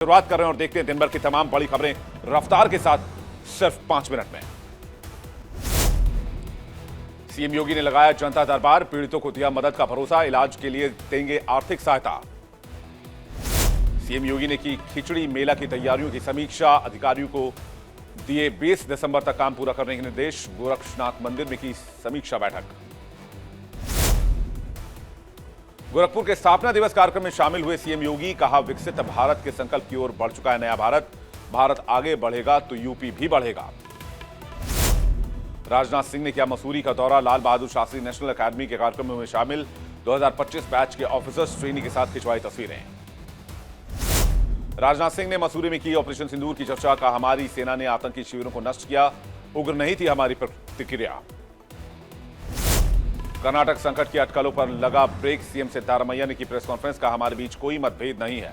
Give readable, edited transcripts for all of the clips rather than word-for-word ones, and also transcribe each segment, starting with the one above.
शुरुआत कर रहे हैं और देखते हैं दिन भर की तमाम बड़ी खबरें रफ्तार के साथ सिर्फ 5 मिनट में। सीएम योगी ने लगाया जनता दरबार, पीड़ितों को दिया मदद का भरोसा, इलाज के लिए देंगे आर्थिक सहायता। सीएम योगी ने की खिचड़ी मेला की तैयारियों की समीक्षा, अधिकारियों को दिए 20 दिसंबर तक काम पूरा करने के निर्देश। गोरक्षनाथ मंदिर में की समीक्षा बैठक। गोरखपुर के स्थापना दिवस कार्यक्रम में शामिल हुए सीएम योगी, कहा विकसित भारत के संकल्प की ओर बढ़ चुका है नया भारत। भारत आगे बढ़ेगा तो यूपी भी बढ़ेगा। राजनाथ सिंह ने किया मसूरी का दौरा, लाल बहादुर शास्त्री नेशनल अकादमी के कार्यक्रम में शामिल 2025 बैच के ऑफिसर्स ट्रेनी के साथ खिंचवाई तस्वीरें। राजनाथ सिंह ने मसूरी में की ऑपरेशन सिंदूर की चर्चा, कहा हमारी सेना ने आतंकी शिविरों को नष्ट किया, उग्र नहीं थी हमारी प्रतिक्रिया। कर्नाटक संकट की अटकलों पर लगा ब्रेक, सीएम सिद्धारमैया ने की प्रेस कॉन्फ्रेंस, कहा हमारे बीच कोई मतभेद नहीं है।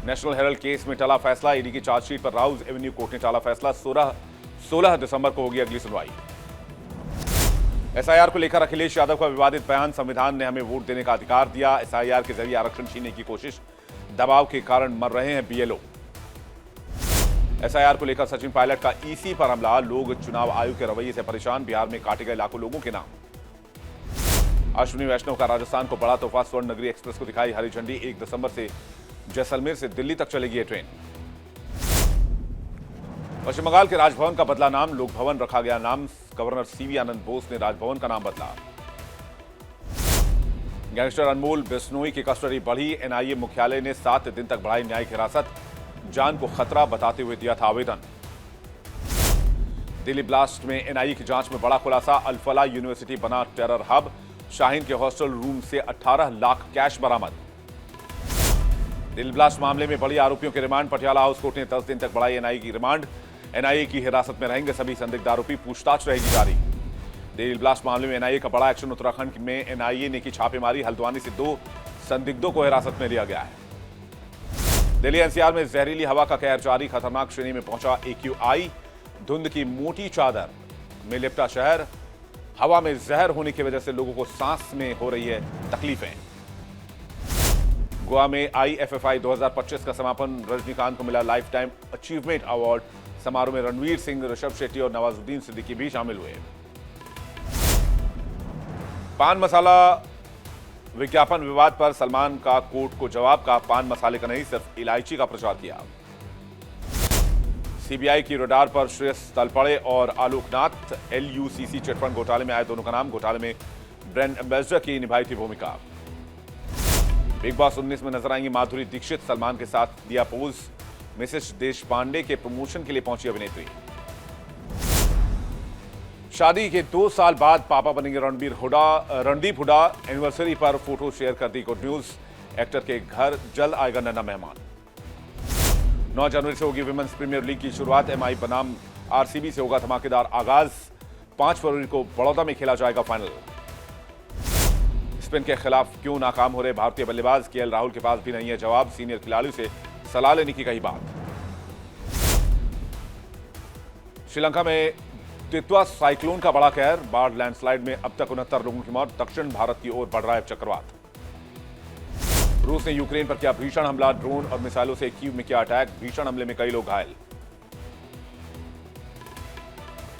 नेशनल हेराल्ड केस में टला फैसला, ईडी की चार्जशीट पर राउज एवेन्यू कोर्ट ने टाला फैसला, 16 दिसंबर को होगी अगली सुनवाई। एसआईआर को लेकर अखिलेश यादव का विवादित बयान, संविधान ने हमें वोट देने का अधिकार दिया, एसआईआर के जरिए आरक्षण छीनने की कोशिश, दबाव के कारण मर रहे हैं बीएलओ। एसआईआर को लेकर सचिन पायलट का ईसी पर हमला, लोग चुनाव आयोग के रवैये से परेशान, बिहार में काटे गए लाखों लोगों के नाम। अश्विनी वैष्णव का राजस्थान को बड़ा तोहफा, स्वर्ण नगरी एक्सप्रेस को दिखाई हरी झंडी, 1 दिसंबर से जैसलमेर से दिल्ली तक चलेगी ये ट्रेन। पश्चिम बंगाल के राजभवन का बदला नाम, लोक भवन रखा गया नाम, गवर्नर सीवी आनंद बोस ने राजभवन का नाम बदला। गैंगस्टर अनमोल बिश्नोई की कस्टडी बढ़ी, एनआईए मुख्यालय ने 7 दिन तक बढ़ाई न्यायिक हिरासत, जान को खतरा बताते हुए दिया था आवेदन। दिल्ली ब्लास्ट में एनआईए की जांच में बड़ा खुलासा, अल-फलाह यूनिवर्सिटी बना टेरर हब, शाहीन के हॉस्टल रूम से 18 लाख कैश बरामद। दिल्ली ब्लास्ट मामले में बड़ी आरोपियों के रिमांड, पटियाला हाउस कोर्ट ने 10 दिन तक बढ़ाई एनआईए की रिमांड, एनआईए की हिरासत में रहेंगे सभी संदिग्ध आरोपी, पूछताछ रहेगी जारी। दिल्ली ब्लास्ट मामले में एनआईए का बड़ा एक्शन, उत्तराखंड में एनआईए ने की छापेमारी, हल्द्वानी से 2 संदिग्धों को हिरासत में लिया गया है। दिल्ली एनसीआर में जहरीली हवा का कहर जारी, खतरनाक श्रेणी में पहुंचा एक्यूआई, धुंध की मोटी चादर में लिपटा शहर, हवा में जहर होने की वजह से लोगों को सांस में हो रही है तकलीफें। गोवा में आईएफएफआई 2025 का समापन, रजनीकांत को मिला लाइफ टाइम अचीवमेंट अवार्ड, समारोह में रणवीर सिंह, ऋषभ शेट्टी और नवाजुद्दीन सिद्दीकी भी शामिल हुए। पान मसाला विज्ञापन विवाद पर सलमान का कोर्ट को जवाब, का पान मसाले का नहीं सिर्फ इलायची का प्रचार किया। सीबीआई की रडार पर श्रेयस तलपड़े और आलोकनाथ, एलयूसीसी चिटफंड घोटाले में आए दोनों का नाम, घोटाले में ब्रांड एम्बेसडर की निभाई थी भूमिका। बिग बॉस 19 में नजर आएंगी माधुरी दीक्षित, सलमान के साथ दिया पोज, मिसेस देशपांडे के प्रमोशन के लिए पहुंची अभिनेत्री। शादी के 2 साल बाद पापा बनेंगे रणदीप हुडा, एनिवर्सरी पर फोटो शेयर कर दी गुड न्यूज, एक्टर के घर जल्द आएगा नन्हा मेहमान। 9 जनवरी से होगी विमेंस प्रीमियर लीग की शुरुआत, एमआई बनाम आरसीबी से होगा धमाकेदार आगाज, 5 फरवरी को बड़ौदा में खेला जाएगा फाइनल। स्पिन के खिलाफ क्यों नाकाम हो रहे भारतीय बल्लेबाज, केएल राहुल के पास भी नहीं है जवाब, सीनियर खिलाड़ियों से सलाह लेने की कही बात। श्रीलंका में तितवा साइक्लोन का बड़ा कहर, बाढ़ लैंडस्लाइड में अब तक 69 लोगों की मौत, दक्षिण भारत की ओर बढ़ रहा है चक्रवात। रूस ने यूक्रेन पर किया भीषण हमला, ड्रोन और मिसाइलों से कीव में किया अटैक, भीषण हमले में कई लोग घायल।